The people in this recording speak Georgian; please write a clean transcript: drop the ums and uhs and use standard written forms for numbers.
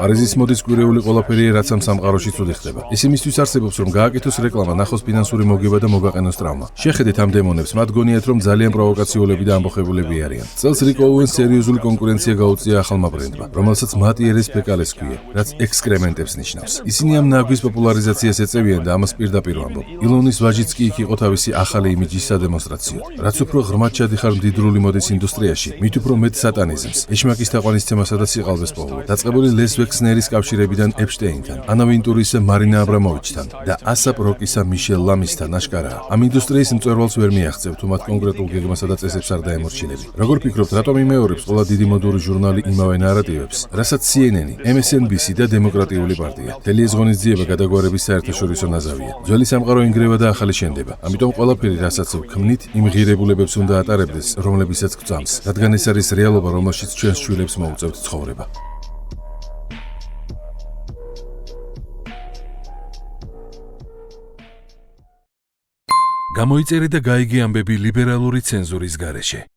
პარიზის მოდის კვირეული ყველაფერი რაც ამ სამყაროში ცუდი ხდება. ის იმისთვის არსებობს, რომ გააკეთოს რეკლამა, ნახოს ფინანსური მოგება და მოგაყენოს ტრავმა. შეხედეთ ამ დემონებს, მათ გონიათ, რომ ძალიან პროვოკაციულები და ამბოხებულები არიან. წელს რიკ ოუენს სერიოზული კონკურენცია გაუწია ახალმა ბრენდმა, რომელსაც მატიერეს ფეკალეს ქვია, რაც ექსკრემენტებს ნიშნავს. ისინი ამ ნაგვის პოპულარიზაციას ეწევიან და ამას პირდაპირ ვამბობ. ილონის ვაჟიც კი იქ იყო თავისი ახალი იმიჯის სადემონსტრაციოდ. რაც უფრო ღრმად ჩადიხარ მდიდრული მოდის ინდუსტრიაში, მით უფრო მეტ სატანიზმს, ეშმაკის თაყვანისცემასა და სიყალბეს პოულობ. დაწყებული ლეს ვექსნერის კავშირებიდან ეპშტეინთან, ანა ვინტურისა მარინა აბრამოვიჩთან და ასაპ როკისა მიშელ ლამისთან აშკარაა. ამ ინდუსტრიის მწვერვალს ვერ მიაღწევ, თუ მათ კონკრეტულ გეგმასა და წესებს არ დაემორჩილები. როგორ ფიქრობთ, რატომ იმეორებს ყველა დიდი მოდური ჟურნალი იმავე ნარატივებს, რასაც CNN, MSNBC და დემოკრატიული პარტია? მთელი ეს ღონისძიება გადაგვარების საერთაშორისო ნაზავია. ძველი სამყარო ინგრევა და ახალი შენდება. ამიტომ ყველაფერი, რასაც ვქმნით, იმ ღირებულებებს უნდა ატარებდეს, რომლებიცაც გვწამს, რადგან ეს არის რეალობა, რომელშიც ჩვენს შვილებს მოუწევთ ცხოვრება. გამოიწერე და გაიგე ამბები ლიბერალური ცენზურის გარეშე.